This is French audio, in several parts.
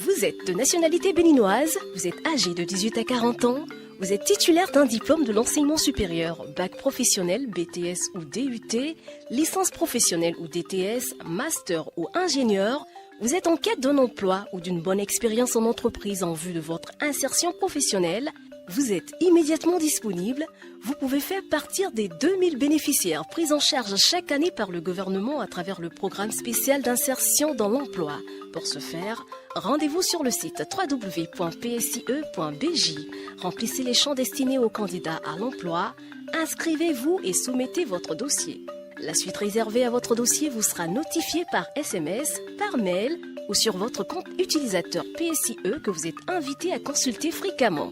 Vous êtes de nationalité béninoise, vous êtes âgé de 18 à 40 ans, vous êtes titulaire d'un diplôme de l'enseignement supérieur, bac professionnel, BTS ou DUT, licence professionnelle ou DTS, master ou ingénieur, vous êtes en quête d'un emploi ou d'une bonne expérience en entreprise en vue de votre insertion professionnelle, vous êtes immédiatement disponible, vous pouvez faire partir des 2000 bénéficiaires pris en charge chaque année par le gouvernement à travers le programme spécial d'insertion dans l'emploi. Pour ce faire, rendez-vous sur le site www.psie.bj. Remplissez les champs destinés aux candidats à l'emploi, inscrivez-vous et soumettez votre dossier. La suite réservée à votre dossier vous sera notifiée par SMS, par mail ou sur votre compte utilisateur PSIE que vous êtes invité à consulter fréquemment.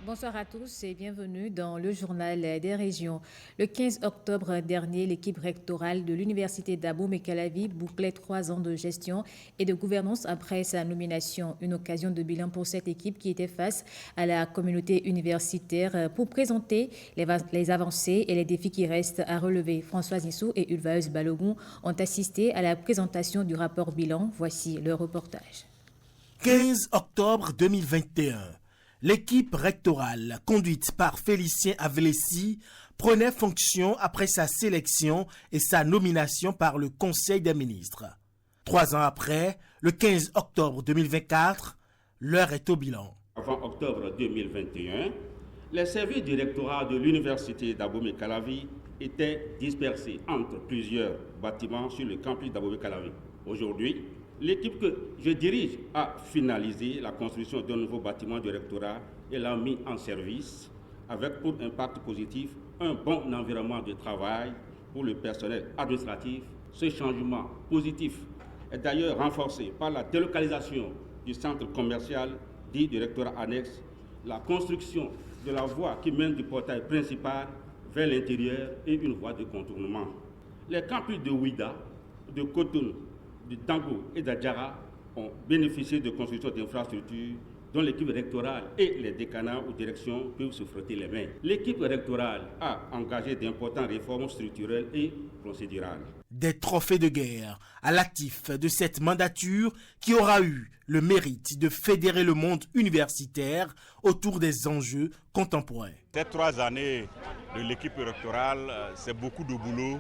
Bonsoir à tous et bienvenue dans le journal des régions. Le 15 octobre dernier, l'équipe rectorale de l'Université d'Abomey-Calavi bouclait 3 ans de gestion et de gouvernance après sa nomination. Une occasion de bilan pour cette équipe qui était face à la communauté universitaire pour présenter les avancées et les défis qui restent à relever. Françoise Nissou et Ulvaeus Balogun ont assisté à la présentation du rapport bilan. Voici le reportage. 15 octobre 2021. L'équipe rectorale, conduite par Félicien Avelesi, prenait fonction après sa sélection et sa nomination par le Conseil des ministres. 3 ans après, le 15 octobre 2024, l'heure est au bilan. Avant octobre 2021, les services du rectorat de l'Université d'Abomey-Calavi étaient dispersés entre plusieurs bâtiments sur le campus d'Abomey-Calavi. Aujourd'hui, l'équipe que je dirige a finalisé la construction d'un nouveau bâtiment du rectorat et l'a mis en service avec pour impact positif un bon environnement de travail pour le personnel administratif. Ce changement positif est d'ailleurs renforcé par la délocalisation du centre commercial dit du rectorat annexe, la construction de la voie qui mène du portail principal vers l'intérieur et une voie de contournement. Les campus de Ouida, de Cotonou, de Dango et d'Adjara ont bénéficié de construction d'infrastructures dont l'équipe rectorale et les décanats ou directions peuvent se frotter les mains. L'équipe rectorale a engagé d'importantes réformes structurelles et procédurales. Des trophées de guerre à l'actif de cette mandature qui aura eu le mérite de fédérer le monde universitaire autour des enjeux contemporains. Ces 3 années de l'équipe rectorale, c'est beaucoup de boulot.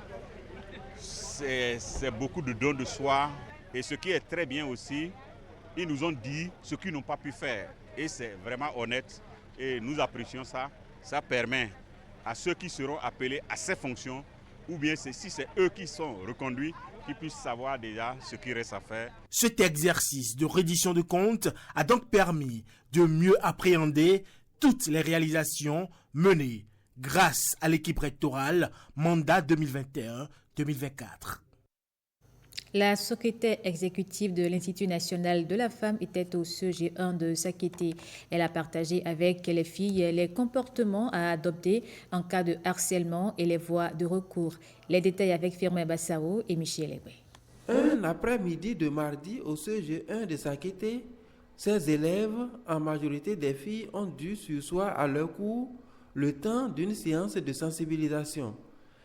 C'est beaucoup de dons de soi et ce qui est très bien aussi, ils nous ont dit ce qu'ils n'ont pas pu faire et c'est vraiment honnête et nous apprécions ça. Ça permet à ceux qui seront appelés à ces fonctions ou bien si c'est eux qui sont reconduits, qu'ils puissent savoir déjà ce qui reste à faire. Cet exercice de reddition de comptes a donc permis de mieux appréhender toutes les réalisations menées grâce à l'équipe rectorale mandat 2021-2024. La secrétaire exécutive de l'Institut national de la femme était au CG1 de Sakété. Elle a partagé avec les filles les comportements à adopter en cas de harcèlement et les voies de recours. Les détails avec Firmin Bassao et Michel Ebré. Un après-midi de mardi au CG1 de Sakété, ces élèves, en majorité des filles, ont dû surseoir à leur cours le temps d'une séance de sensibilisation.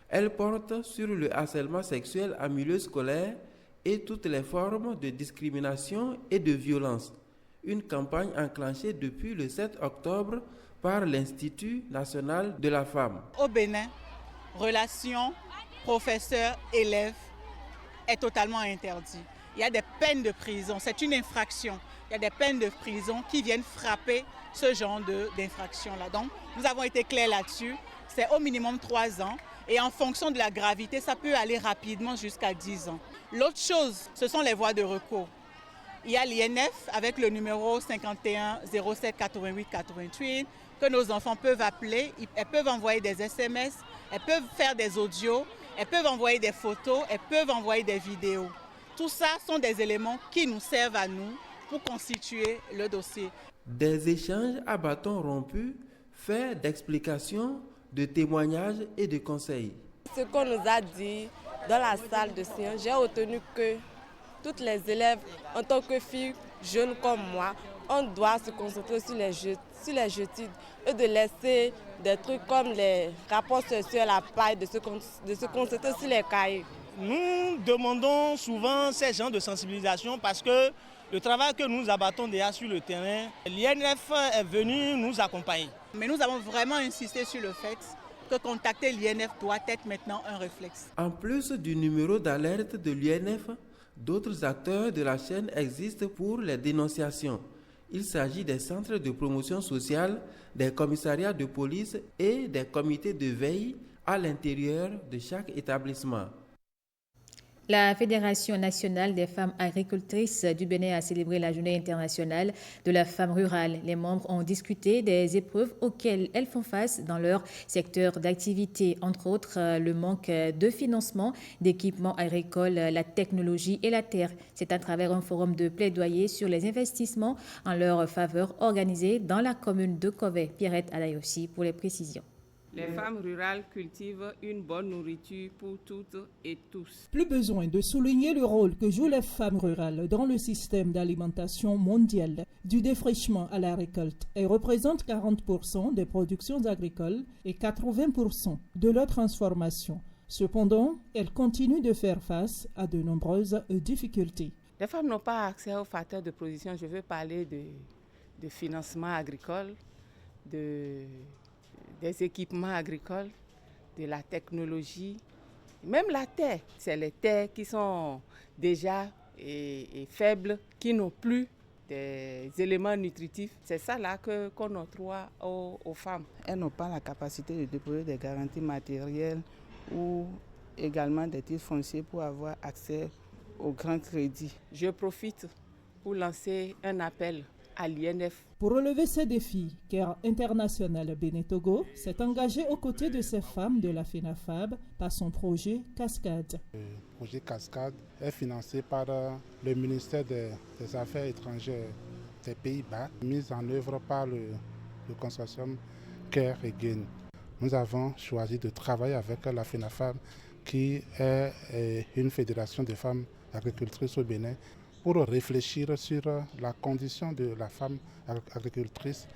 Elle porte sur le harcèlement sexuel en milieu scolaire et toutes les formes de discrimination et de violence. Une campagne enclenchée depuis le 7 octobre par l'Institut national de la femme. Au Bénin, relation professeur-élève est totalement interdit. Il y a des peines de prison, c'est une infraction. Il y a des peines de prison qui viennent frapper ce genre d'infraction-là. Donc, nous avons été clairs là-dessus. C'est au minimum 3 ans. Et en fonction de la gravité, ça peut aller rapidement jusqu'à 10 ans. L'autre chose, ce sont les voies de recours. Il y a l'INF avec le numéro 51 07 88 88 que nos enfants peuvent appeler. Elles peuvent envoyer des SMS, elles peuvent faire des audios, elles peuvent envoyer des photos, elles peuvent envoyer des vidéos. Tout ça sont des éléments qui nous servent à nous pour constituer le dossier. Des échanges à bâtons rompus fait d'explications, de témoignages et de conseils. Ce qu'on nous a dit dans la salle de séance, j'ai retenu que toutes les élèves, en tant que filles jeunes comme moi, on doit se concentrer sur les études et de laisser des trucs comme les rapports sociaux, la paille, de se concentrer sur les cahiers. Nous demandons souvent ces genres de sensibilisation parce que le travail que nous abattons déjà sur le terrain, l'INF est venu nous accompagner. Mais nous avons vraiment insisté sur le fait que contacter l'INF doit être maintenant un réflexe. En plus du numéro d'alerte de l'INF, d'autres acteurs de la chaîne existent pour les dénonciations. Il s'agit des centres de promotion sociale, des commissariats de police et des comités de veille à l'intérieur de chaque établissement. La Fédération nationale des femmes agricultrices du Bénin a célébré la Journée internationale de la femme rurale. Les membres ont discuté des épreuves auxquelles elles font face dans leur secteur d'activité, entre autres le manque de financement, d'équipements agricoles, la technologie et la terre. C'est à travers un forum de plaidoyer sur les investissements en leur faveur organisé dans la commune de Covey. Pierrette Adayossi pour les précisions. Les femmes rurales cultivent une bonne nourriture pour toutes et tous. Plus besoin de souligner le rôle que jouent les femmes rurales dans le système d'alimentation mondial, du défrichement à la récolte. Elles représentent 40% des productions agricoles et 80% de leur transformation. Cependant, elles continuent de faire face à de nombreuses difficultés. Les femmes n'ont pas accès aux facteurs de production. Je veux parler de financement agricole, des équipements agricoles, de la technologie, même la terre. C'est les terres qui sont déjà faibles, qui n'ont plus des éléments nutritifs. C'est ça là qu'on octroie aux femmes. Elles n'ont pas la capacité de déposer des garanties matérielles ou également des titres fonciers pour avoir accès aux grands crédits. Je profite pour lancer un appel à l'INF. Pour relever ces défis, CARE International Bénin Togo s'est engagé aux côtés de ces femmes de la FENAFAB par son projet Cascade. Le projet Cascade est financé par le ministère des Affaires étrangères des Pays-Bas, mis en œuvre par le consortium CARE Again. Nous avons choisi de travailler avec la FENAFAB, qui est une fédération de femmes agricultrices au Bénin, pour réfléchir sur la condition de la femme agricultrice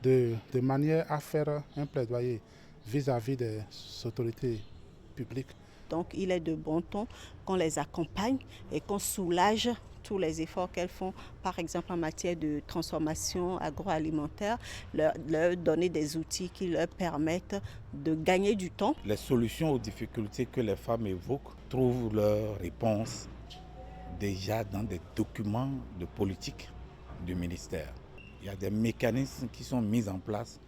de manière à faire un plaidoyer vis-à-vis des autorités publiques. Donc il est de bon ton qu'on les accompagne et qu'on soulage tous les efforts qu'elles font, par exemple en matière de transformation agroalimentaire, leur donner des outils qui leur permettent de gagner du temps. Les solutions aux difficultés que les femmes évoquent trouvent leur réponse déjà dans des documents de politique du ministère. Il y a des mécanismes qui sont mis en place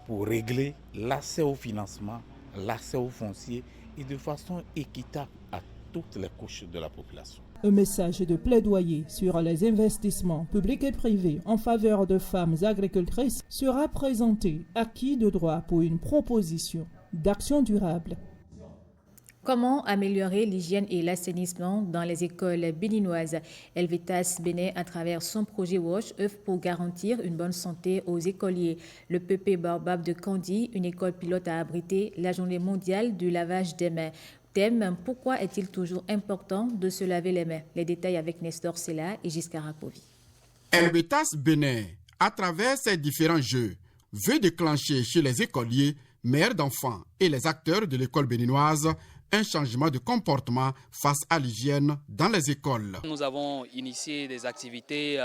pour régler l'accès au financement, l'accès au foncier et de façon équitable à toutes les couches de la population. Un message de plaidoyer sur les investissements publics et privés en faveur de femmes agricultrices sera présenté à qui de droit pour une proposition d'action durable. Comment améliorer l'hygiène et l'assainissement dans les écoles béninoises? Helvetas Bénin, à travers son projet WASH, œuvre pour garantir une bonne santé aux écoliers. Le PP Baobab de Candy, une école pilote, a abrité la journée mondiale du lavage des mains. Thème, pourquoi est-il toujours important de se laver les mains? Les détails avec Nestor Sela et Giscard Rapovi. Helvetas Bénin, à travers ses différents jeux, veut déclencher chez les écoliers, mères d'enfants et les acteurs de l'école béninoise un changement de comportement face à l'hygiène dans les écoles. Nous avons initié des activités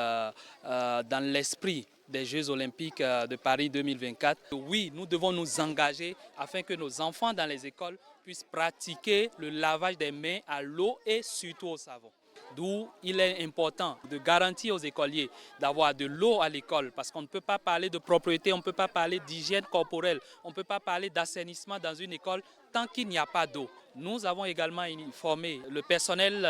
dans l'esprit des Jeux olympiques de Paris 2024. Oui, nous devons nous engager afin que nos enfants dans les écoles puissent pratiquer le lavage des mains à l'eau et surtout au savon. D'où il est important de garantir aux écoliers d'avoir de l'eau à l'école parce qu'on ne peut pas parler de propriété, on ne peut pas parler d'hygiène corporelle, on ne peut pas parler d'assainissement dans une école tant qu'il n'y a pas d'eau. Nous avons également formé le personnel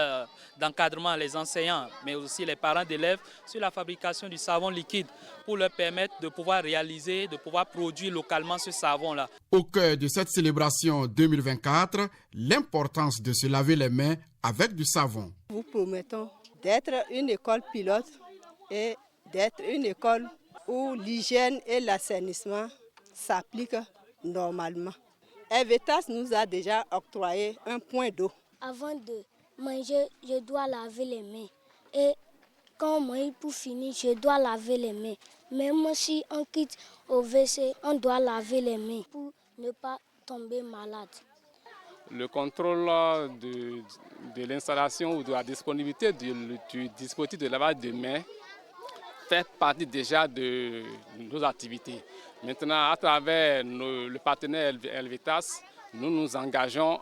d'encadrement, les enseignants, mais aussi les parents d'élèves sur la fabrication du savon liquide pour leur permettre de pouvoir réaliser, de pouvoir produire localement ce savon-là. Au cœur de cette célébration 2024, l'importance de se laver les mains avec du savon. Nous promettons d'être une école pilote et d'être une école où l'hygiène et l'assainissement s'applique normalement. Helvetas nous a déjà octroyé un point d'eau. Avant de manger, je dois laver les mains. Et quand on mange pour finir, je dois laver les mains. Même si on quitte au WC, on doit laver les mains pour ne pas tomber malade. Le contrôle de l'installation ou de la disponibilité du dispositif de lavage de mains fait partie déjà de nos activités. Maintenant, à travers le partenaire Helvetas, nous nous engageons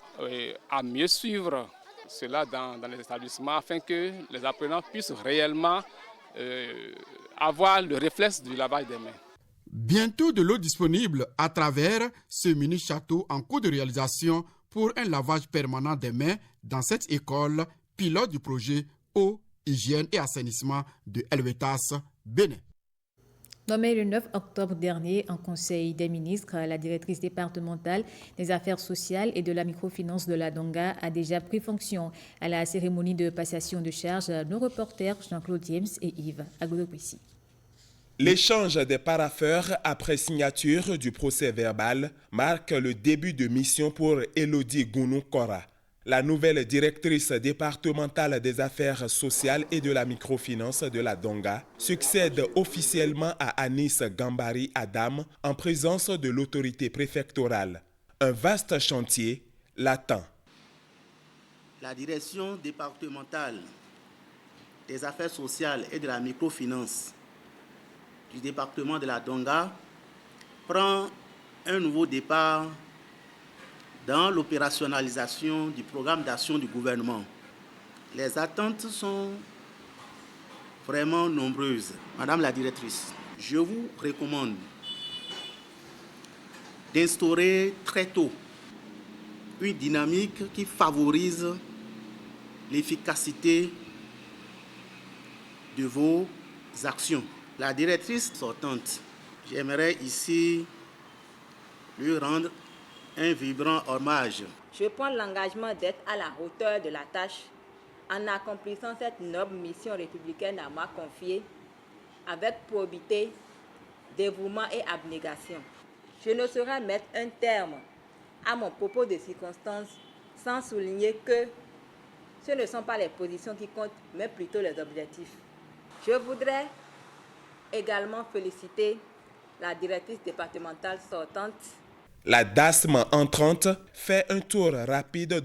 à mieux suivre cela dans les établissements afin que les apprenants puissent réellement avoir le réflexe du lavage des mains. Bientôt de l'eau disponible à travers ce mini-château en cours de réalisation pour un lavage permanent des mains dans cette école, pilote du projet Eau, Hygiène et Assainissement de Helvetas, Bénin. Nommée le 9 octobre dernier en Conseil des ministres, la directrice départementale des affaires sociales et de la microfinance de la Donga a déjà pris fonction. À la cérémonie de passation de charge, nos reporters Jean-Claude James et Yves Agodoprissi. L'échange des parapheurs après signature du procès verbal marque le début de mission pour Elodie Gounou-Kora. La nouvelle directrice départementale des affaires sociales et de la microfinance de la Donga succède officiellement à Anis Gambari Adam en présence de l'autorité préfectorale. Un vaste chantier l'attend. La direction départementale des affaires sociales et de la microfinance du département de la Donga prend un nouveau départ dans l'opérationnalisation du programme d'action du gouvernement. Les attentes sont vraiment nombreuses. Madame la directrice, je vous recommande d'instaurer très tôt une dynamique qui favorise l'efficacité de vos actions. La directrice sortante, j'aimerais ici lui rendre un vibrant hommage. Je prends l'engagement d'être à la hauteur de la tâche en accomplissant cette noble mission républicaine à moi confiée avec probité, dévouement et abnégation. Je ne saurais mettre un terme à mon propos de circonstance sans souligner que ce ne sont pas les positions qui comptent, mais plutôt les objectifs. Je voudrais également féliciter la directrice départementale sortante. La DASM entrante fait un tour rapide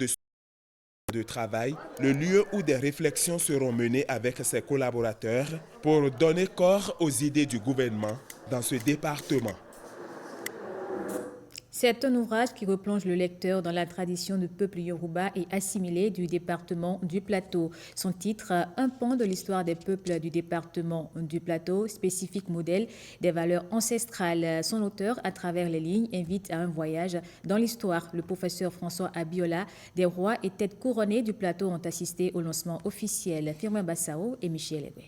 de travail, le lieu où des réflexions seront menées avec ses collaborateurs pour donner corps aux idées du gouvernement dans ce département. C'est un ouvrage qui replonge le lecteur dans la tradition du peuple Yoruba et assimilé du département du Plateau. Son titre, Un pan de l'histoire des peuples du département du Plateau, spécifique modèle des valeurs ancestrales. Son auteur, à travers les lignes, invite à un voyage dans l'histoire. Le professeur François Abiola, des rois et têtes couronnées du Plateau ont assisté au lancement officiel. Firmin Bassao et Michel Ebé.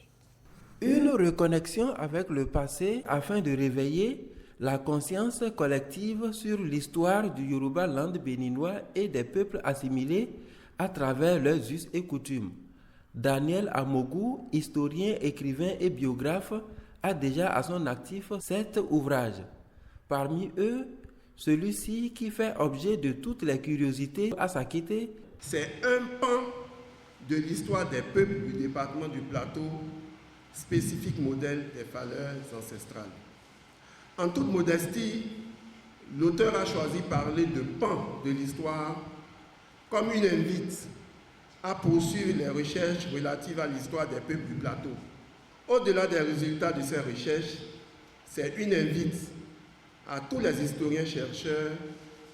Une reconnexion avec le passé afin de réveiller la conscience collective sur l'histoire du Yoruba land béninois et des peuples assimilés à travers leurs us et coutumes. Daniel Amogou, historien, écrivain et biographe, a déjà à son actif 7 ouvrages. Parmi eux, celui-ci qui fait objet de toutes les curiosités à s'acquitter. C'est un pan de l'histoire des peuples du département du Plateau, spécifique modèle des valeurs ancestrales. En toute modestie, l'auteur a choisi de parler de pan de l'histoire comme une invite à poursuivre les recherches relatives à l'histoire des peuples du Plateau. Au-delà des résultats de ces recherches, c'est une invite à tous les historiens-chercheurs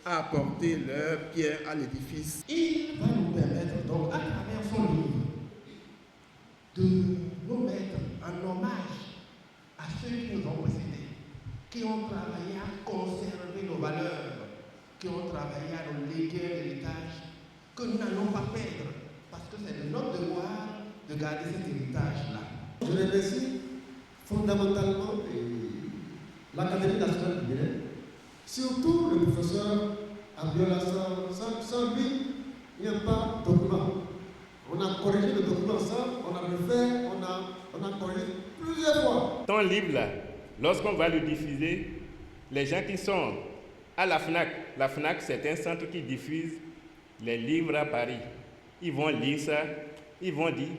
à apporter leur pierre à l'édifice. Il va nous permettre donc, à travers son livre, de nous mettre en hommage à ceux qui nous ont précédés, qui ont travaillé à conserver nos valeurs, qui ont travaillé à nous léguer un héritage que nous n'allons pas perdre, parce que c'est de notre devoir de garder cet héritage-là. Je remercie fondamentalement l'Académie nationale du Bénin, surtout le professeur Abiola. Sans lui, il n'y a pas de document. On a corrigé le document ensemble, on a refait, on a corrigé plusieurs fois. Ton livre là, lorsqu'on va le diffuser, Les gens qui sont à la FNAC, c'est un centre qui diffuse les livres à Paris. Ils vont lire ça, ils vont dire,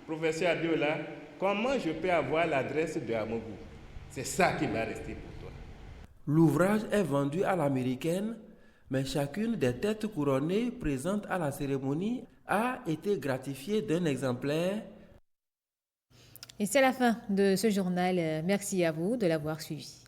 professeur Abiola, comment je peux avoir l'adresse de Amougou? C'est ça qui va rester pour toi. L'ouvrage est vendu à l'américaine, mais chacune des têtes couronnées présentes à la cérémonie a été gratifiée d'un exemplaire. Et c'est la fin de ce journal. Merci à vous de l'avoir suivi.